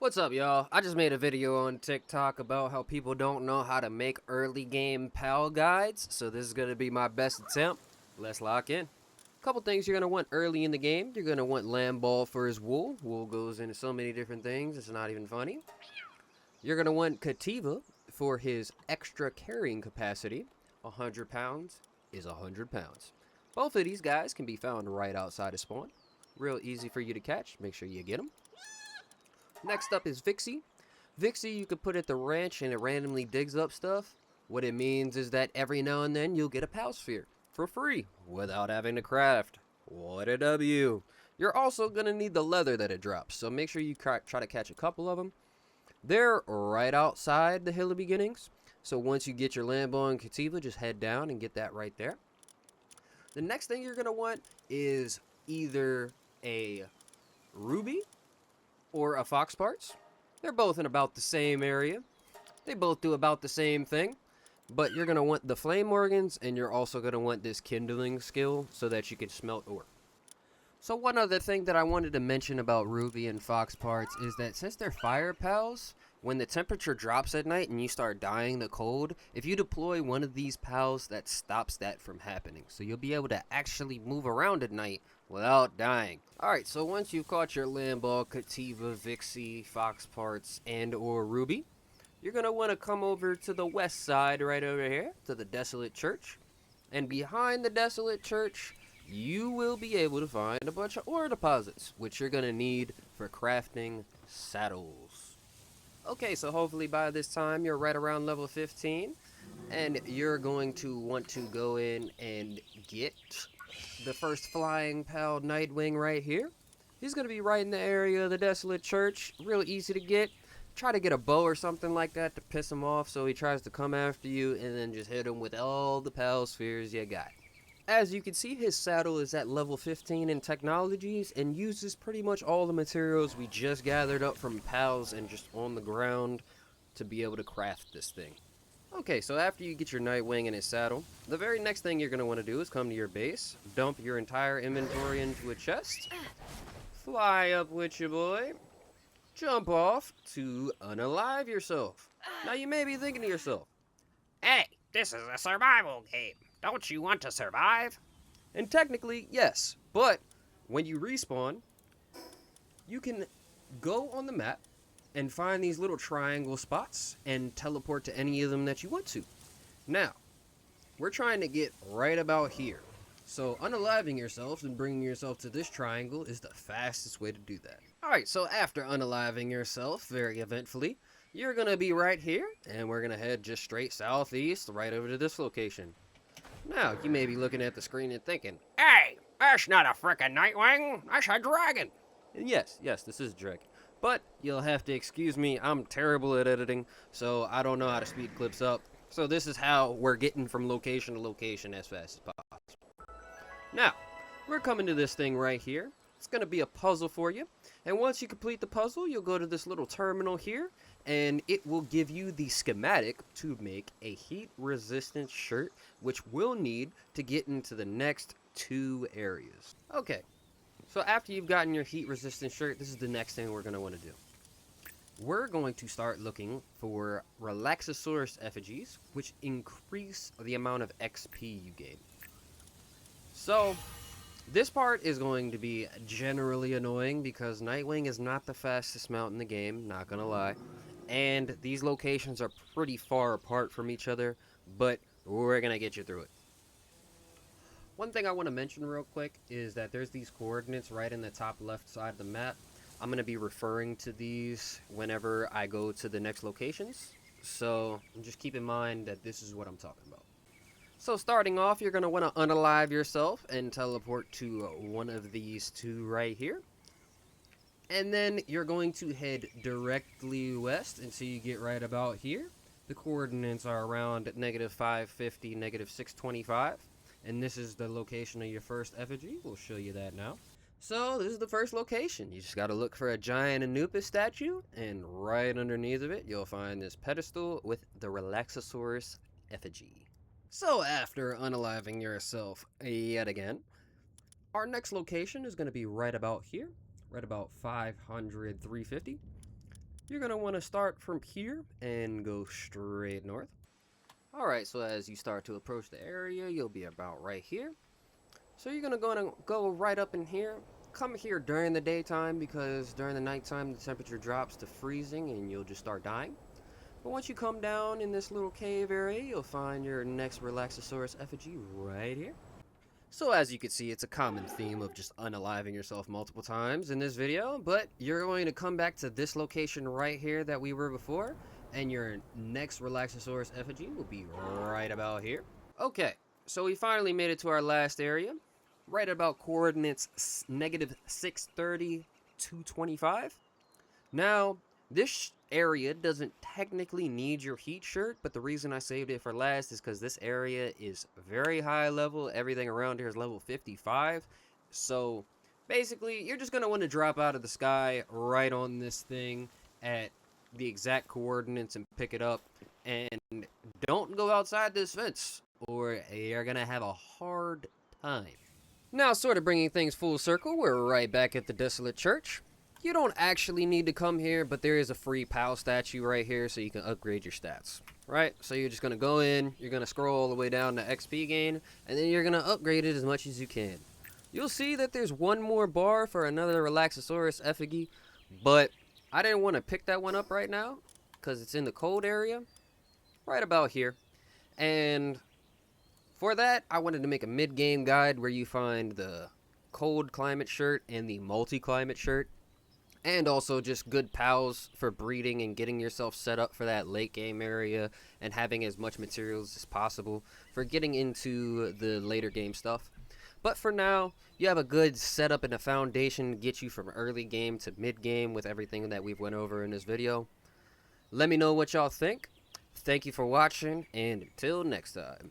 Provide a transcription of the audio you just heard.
What's up, y'all? I just made a video on TikTok about how people don't know how to make early game PAL guides, so this is going to be my best attempt. Let's lock in. Couple things you're going to want early in the game. You're going to want Lamball for his wool. Wool goes into so many different things, it's not even funny. You're going to want Kativa for his extra carrying capacity. 100 pounds is 100 pounds. Both of these guys can be found right outside of spawn. Real easy for you to catch. Make sure you get them. Next up is Vixie. Vixie you can put at the ranch and it randomly digs up stuff. What it means is that every now and then you'll get a PAL sphere for free without having to craft. What a W. You're also going to need the leather that it drops, so make sure you try to catch a couple of them. They're right outside the Hill of Beginnings, so once you get your Lambo and Kativa, just head down and get that right there. The next thing you're going to want is either a ruby or a fox parts. They're both in about the same area. They both do about the same thing, but you're going to want the flame organs, and you're also going to want this kindling skill so that you can smelt ore. So one other thing that I wanted to mention about ruby and fox parts is that since they're fire pals, when the temperature drops at night and you start dying the cold, if you deploy one of these pals, that stops that from happening. So you'll be able to actually move around at night without dying. Alright, so once you've caught your Lamball, Kativa, Vixie, fox parts, and or ruby, you're going to want to come over to the west side right over here, to the Desolate Church. And behind the Desolate Church, you will be able to find a bunch of ore deposits, which you're going to need for crafting saddles. Okay, so hopefully by this time you're right around level 15, and you're going to want to go in and get the first flying PAL Nightwing right here. He's going to be right in the area of the Desolate Church, real easy to get. Try to get a bow or something like that to piss him off so he tries to come after you, and then just hit him with all the PAL spheres you got. As you can see, his saddle is at level 15 in technologies and uses pretty much all the materials we just gathered up from pals and just on the ground to be able to craft this thing. Okay, so after you get your Nightwing in his saddle, the very next thing you're going to want to do is come to your base, dump your entire inventory into a chest, fly up with your boy, jump off to unalive yourself. Now you may be thinking to yourself, Hey, this is a survival game. Don't you want to survive? and technically, yes, but when you respawn, you can go on the map and find these little triangle spots and teleport to any of them that you want to. Now, we're trying to get right about here. So unaliving yourself and bringing yourself to this triangle is the fastest way to do that. Alright, so after unaliving yourself very eventfully, you're going to be right here, and we're going to head just straight southeast right over to this location. Now, you may be looking at the screen and thinking, Hey, that's not a frickin' Nightwing. That's a dragon. and yes, this is Drake. But you'll have to excuse me, I'm terrible at editing, so I don't know how to speed clips up. So this is how we're getting from location to location as fast as possible. Now, we're coming to this thing right here. It's going to be a puzzle for you. And once you complete the puzzle, you'll go to this little terminal here, and it will give you the schematic to make a heat-resistant shirt, which we'll need to get into the next two areas. Okay, so after you've gotten your heat-resistant shirt, this is the next thing we're going to want to do. We're going to start looking for Relaxosaurus effigies, which increase the amount of XP you gain. So, this part is going to be generally annoying because Nightwing is not the fastest mount in the game, not gonna lie. And these locations are pretty far apart from each other, but we're gonna get you through it. One thing I want to mention real quick is that there's these coordinates right in the top left side of the map. I'm going to be referring to these whenever I go to the next locations, so just keep in mind that this is what I'm talking about. So starting off, you're going to want to unalive yourself and teleport to one of these two right here. And then you're going to head directly west until you get right about here. The coordinates are around -550, -625. And this is the location of your first effigy. We'll show you that now. So this is the first location. You just got to look for a giant Anubis statue. And right underneath of it, you'll find this pedestal with the Relaxosaurus effigy. So after unaliving yourself yet again, our next location is going to be right about here, right about 500, 350. You're going to want to start from here and go straight north. Alright, so as you start to approach the area, you'll be about right here. So you're gonna go right up in here. Come here during the daytime because during the nighttime the temperature drops to freezing and you'll just start dying. But once you come down in this little cave area, you'll find your next Relaxosaurus effigy right here. So as you can see, it's a common theme of just unaliving yourself multiple times in this video, but you're going to come back to this location right here that we were before, and your next Relaxosaurus effigy will be right about here. Okay, so we finally made it to our last area, right about coordinates negative 630, 225. Now, this area doesn't technically need your heat shirt, but the reason I saved it for last is because this area is very high level. Everything around here is level 55. So, basically, you're just going to want to drop out of the sky right on this thing at the exact coordinates and pick it up. And don't go outside this fence, or you're going to have a hard time. Now, sort of bringing things full circle, we're right back at the Desolate Church. You don't actually need to come here, but there is a free PAL statue right here so you can upgrade your stats. Right? So you're just going to go in, you're going to scroll all the way down to XP gain, and then you're going to upgrade it as much as you can. You'll see that there's one more bar for another Relaxosaurus effigy, but I didn't want to pick that one up right now because it's in the cold area, right about here. And for that, I wanted to make a mid-game guide where you find the cold climate shirt and the multi-climate shirt. And also just good pals for breeding and getting yourself set up for that late game area and having as much materials as possible for getting into the later game stuff. But for now, you have a good setup and a foundation to get you from early game to mid game with everything that we've went over in this video. Let me know what y'all think. Thank you for watching, and until next time.